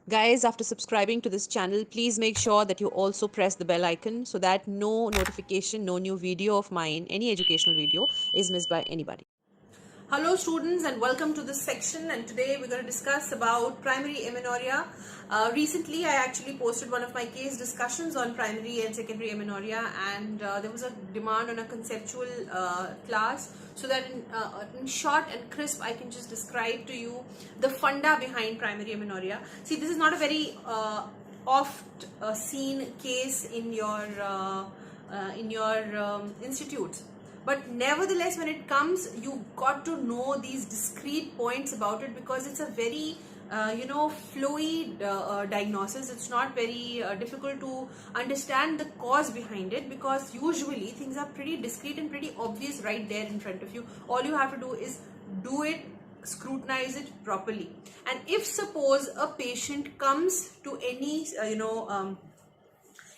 Guys, after subscribing to this channel, please make sure that you also press the bell icon so that no notification, no new video of mine, any educational video, is missed by anybody. Hello students, and welcome to this section, and today we're going to discuss about primary amenorrhea. Recently I actually posted one of my case discussions on primary and secondary amenorrhea, and there was a demand on a conceptual class, so that in short and crisp I can just describe to you the funda behind primary amenorrhea. See, this is not a very oft seen case in your institutes, but nevertheless when it comes, you got to know these discrete points about it, because it's a very flowy diagnosis. It's not very difficult to understand the cause behind it, because usually things are pretty discrete and pretty obvious right there in front of you. All you have to do is do it, scrutinize it properly. And if suppose a patient comes to any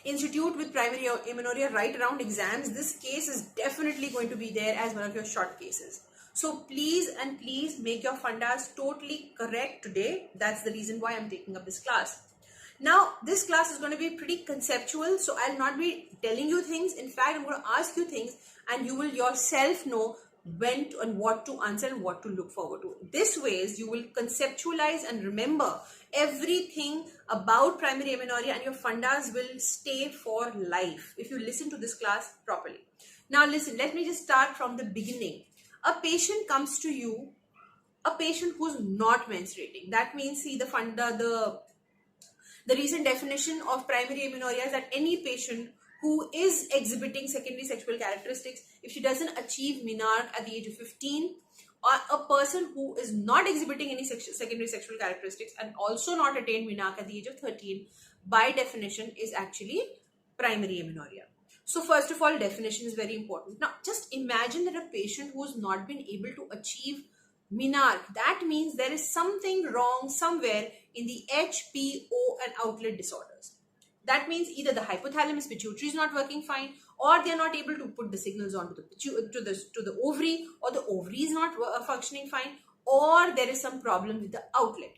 institute with primary amenorrhea right around exams, this case is definitely going to be there as one of your short cases. So please and please make your fundas totally correct today. That's the reason why I'm taking up this class. Now, this class is going to be pretty conceptual, so I'll not be telling you things. In fact, I'm going to ask you things, and you will yourself know when to, and what to answer and what to look forward to. This ways you will conceptualize and remember everything about primary amenorrhea, and your fundas will stay for life if you listen to this class properly. Now listen, let me just start from the beginning. A patient comes to you, a patient who's not menstruating. That means, see, the funda, the recent definition of primary amenorrhea is that any patient who is exhibiting secondary sexual characteristics, if she doesn't achieve menarche at the age of 15, or a person who is not exhibiting any secondary sexual characteristics and also not attained menarche at the age of 13, by definition is actually primary amenorrhea. So first of all, definition is very important. Now just imagine that a patient who has not been able to achieve menarche, that means there is something wrong somewhere in the HPO and outlet disorders. That means either the hypothalamus pituitary is not working fine, or they are not able to put the signals onto the ovary, or the ovary is not functioning fine, or there is some problem with the outlet.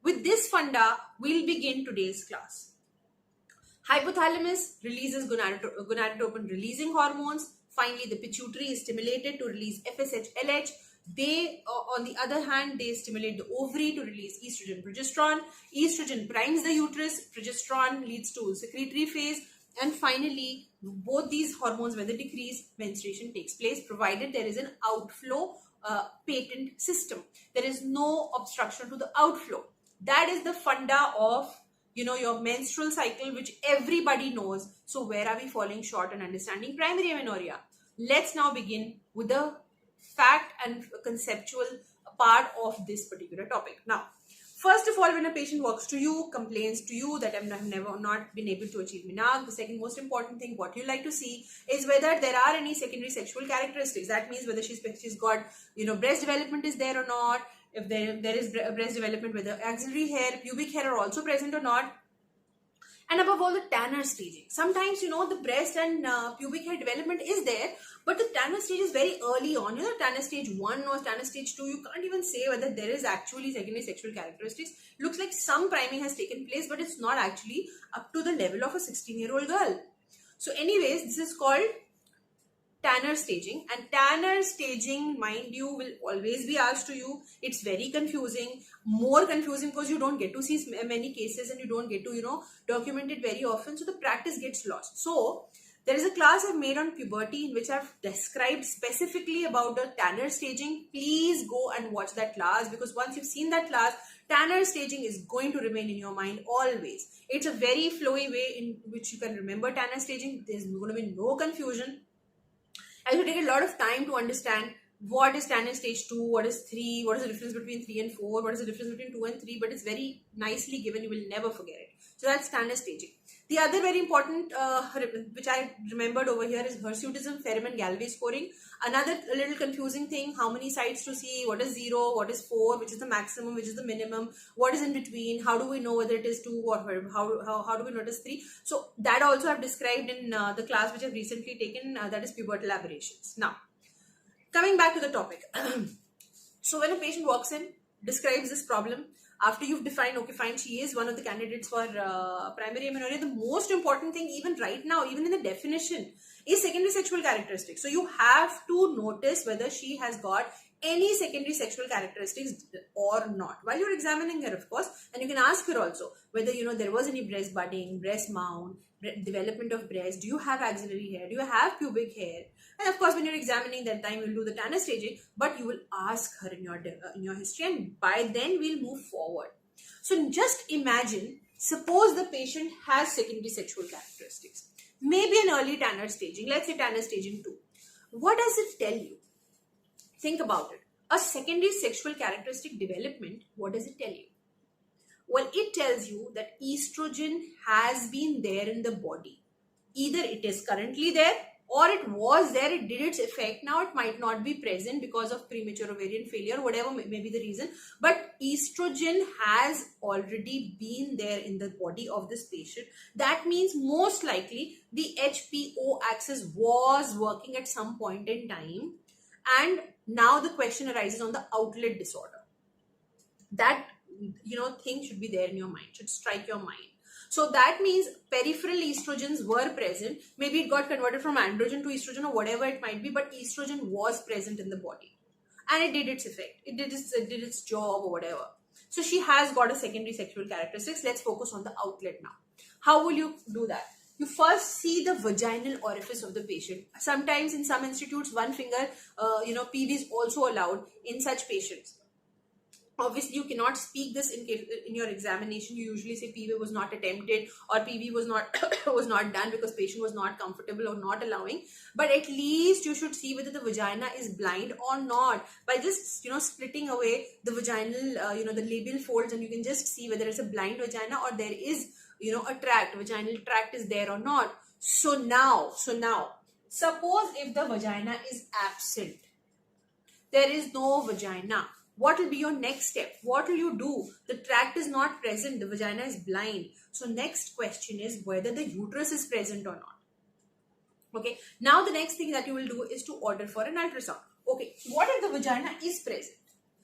With this funda, we'll begin today's class. Hypothalamus releases gonadotropin releasing hormones. Finally, the pituitary is stimulated to release FSH, LH. They, on the other hand, they stimulate the ovary to release estrogen, progesterone. Estrogen primes the uterus, progesterone leads to secretory phase, and finally, both these hormones, when they decrease, menstruation takes place, provided there is an outflow patent system. There is no obstruction to the outflow. That is the funda of your menstrual cycle, which everybody knows. So where are we falling short in understanding primary amenorrhea? Let's now begin with the fact and conceptual part of this particular topic. Now, first of all, when a patient walks to you, complains to you that I've never not been able to achieve menarche, the second most important thing what you like to see is whether there are any secondary sexual characteristics. That means whether she's got breast development is there or not. If there is breast development, whether axillary hair, pubic hair are also present or not. And above all, the Tanner staging. Sometimes, the breast and pubic hair development is there, but the Tanner stage is very early on. Tanner stage 1 or Tanner stage 2, you can't even say whether there is actually secondary sexual characteristics. Looks like some priming has taken place, but it's not actually up to the level of a 16-year-old girl. So anyways, this is called Tanner staging, and Tanner staging, mind you, will always be asked to you. It's very confusing, more confusing because you don't get to see many cases and you don't get to document it very often, so the practice gets lost. So there is a class I've made on puberty in which I've described specifically about the Tanner staging. Please go and watch that class, because once you've seen that class, Tanner staging is going to remain in your mind always. It's a very flowy way in which you can remember Tanner staging. There's going to be no confusion. It will take a lot of time to understand what is Tanner stage 2, what is 3, what is the difference between 3 and 4, what is the difference between 2 and 3, but it's very nicely given, you will never forget it. So that's Tanner staging. The other very important, which I remembered over here, is hirsutism, Ferriman-Galway scoring. Another little confusing thing, how many sites to see, what is 0, what is 4, which is the maximum, which is the minimum, what is in between, how do we know whether it is 2 or how do we notice 3. So that also I've described in the class which I've recently taken, that is pubertal aberrations. Now, coming back to the topic. So when a patient walks in, describes this problem, After you've defined, okay, fine, she is one of the candidates for primary amenorrhea, the most important thing, even right now, even in the definition, is secondary sexual characteristics. So you have to notice whether she has got any secondary sexual characteristics or not while you're examining her, of course. And you can ask her also whether, there was any breast budding, breast mount, development of breast, do you have axillary hair, do you have pubic hair. And of course, when you're examining that time, you'll do the Tanner staging, but you will ask her in your history, and by then we'll move forward. So just imagine, suppose the patient has secondary sexual characteristics, maybe an early Tanner staging, let's say Tanner staging 2. What does it tell you? Think about it. A secondary sexual characteristic development, what does it tell you? Well, it tells you that estrogen has been there in the body. Either it is currently there, or it was there, it did its effect. Now it might not be present because of premature ovarian failure, whatever may be the reason. But estrogen has already been there in the body of this patient. That means most likely the HPO axis was working at some point in time. And now the question arises on the outlet disorder. That, thing should be there in your mind, should strike your mind. So that means peripheral estrogens were present. Maybe it got converted from androgen to estrogen or whatever it might be, but estrogen was present in the body. And it did its effect. It did its job or whatever. So she has got a secondary sexual characteristics. Let's focus on the outlet now. How will you do that? You first see the vaginal orifice of the patient. Sometimes in some institutes, one finger, PV is also allowed in such patients. Obviously, you cannot speak this in your examination. You usually say PV was not attempted or PV was not was not done because patient was not comfortable or not allowing. But at least you should see whether the vagina is blind or not by just splitting away the vaginal the labial folds, and you can just see whether it's a blind vagina or there is a tract, vaginal tract is there or not. So now suppose if the vagina is absent, there is no vagina. What will be your next step? What will you do? The tract is not present. The vagina is blind. So next question is whether the uterus is present or not. Okay. Now the next thing that you will do is to order for an ultrasound. Okay. What if the vagina is present?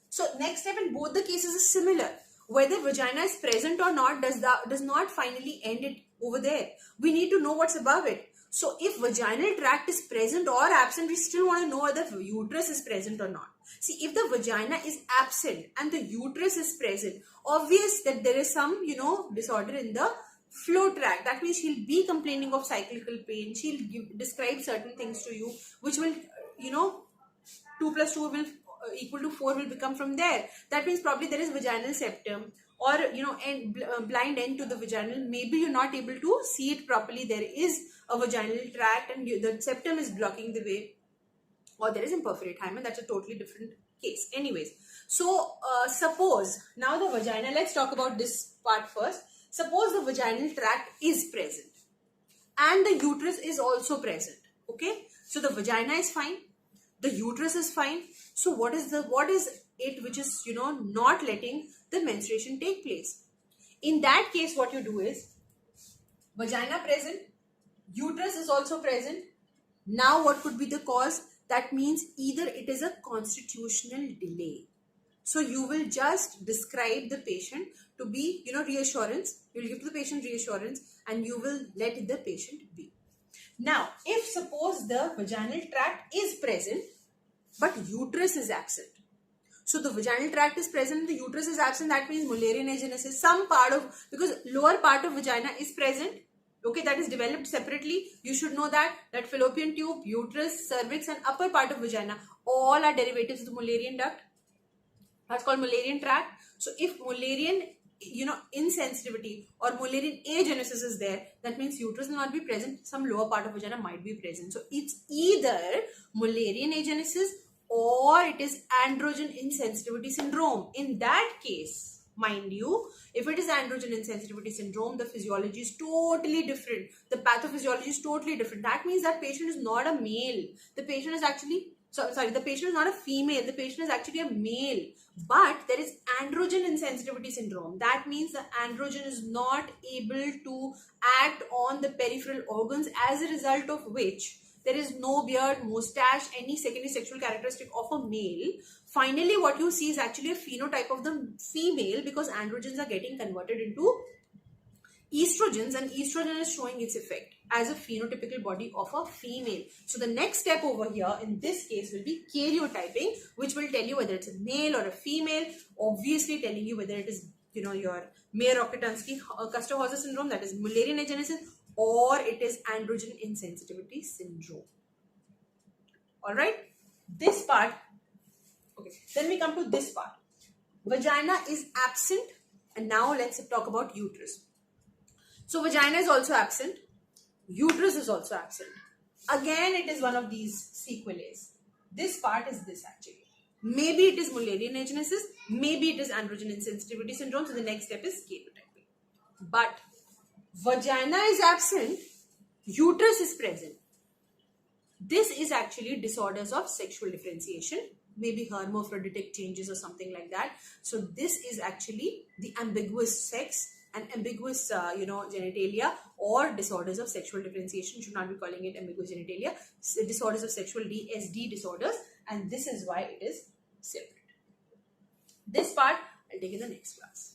So next step in both the cases is similar. Whether vagina is present or not does not finally end it over there. We need to know what's above it. So if vaginal tract is present or absent, we still want to know whether the uterus is present or not. See, if the vagina is absent and the uterus is present, obvious that there is some, disorder in the flow tract. That means she'll be complaining of cyclical pain. She'll describe certain things to you, which will, 2 plus 2 will equal to 4 will become from there. That means probably there is vaginal septum or, blind end to the vaginal. Maybe you're not able to see it properly. There is a vaginal tract and the septum is blocking the way, or there is imperforate hymen. That's a totally different case. Anyways, so suppose now the vagina, let's talk about this part first. Suppose the vaginal tract is present and the uterus is also present. Okay, so the vagina is fine, the uterus is fine. So what is it which is not letting the menstruation take place? In that case, what you do is vagina present, uterus is also present. Now what could be the cause? That means either it is a constitutional delay. So you will just describe the patient to be, reassurance. You will give to the patient reassurance and you will let the patient be. Now, if suppose the vaginal tract is present, but uterus is absent. So the vaginal tract is present and the uterus is absent. That means Mullerian agenesis, some part of, because lower part of vagina is present. Okay, that is developed separately. You should know that fallopian tube, uterus, cervix and upper part of vagina, all are derivatives of the Mullerian duct. That's called Mullerian tract. So if Mullerian, insensitivity or Mullerian agenesis is there, that means uterus will not be present. Some lower part of vagina might be present. So it's either Mullerian agenesis or it is androgen insensitivity syndrome. In that case, mind you, if it is androgen insensitivity syndrome, the physiology is totally different. The pathophysiology is totally different. That means that patient is not a male. The patient is actually, the patient is not a female. The patient is actually a male. But there is androgen insensitivity syndrome. That means the androgen is not able to act on the peripheral organs, as a result of which There is no beard, mustache, any secondary sexual characteristic of a male. Finally, what you see is actually a phenotype of the female, because androgens are getting converted into estrogens, and estrogen is showing its effect as a phenotypical body of a female. So the next step over here in this case will be karyotyping, which will tell you whether it's a male or a female, obviously telling you whether it is, your Mayer-Rokitansky-Kuster-Hauser syndrome, that is Mullerian agenesis, or it is androgen insensitivity syndrome. All right, this part. Okay, then we come to this part. Vagina is absent, and now let's talk about uterus. So vagina is also absent, uterus is also absent. Again, it is one of these sequelae. This part is this actually. Maybe it is Mullerian agenesis, maybe it is androgen insensitivity syndrome. So the next step is karyotyping. But vagina is absent, uterus is present. This is actually disorders of sexual differentiation, maybe hermaphroditic changes or something like that. So this is actually the ambiguous sex and ambiguous genitalia, or disorders of sexual differentiation. Should not be calling it ambiguous genitalia. Disorders of sexual DSD disorders, and this is why it is separate. This part I'll take in the next class.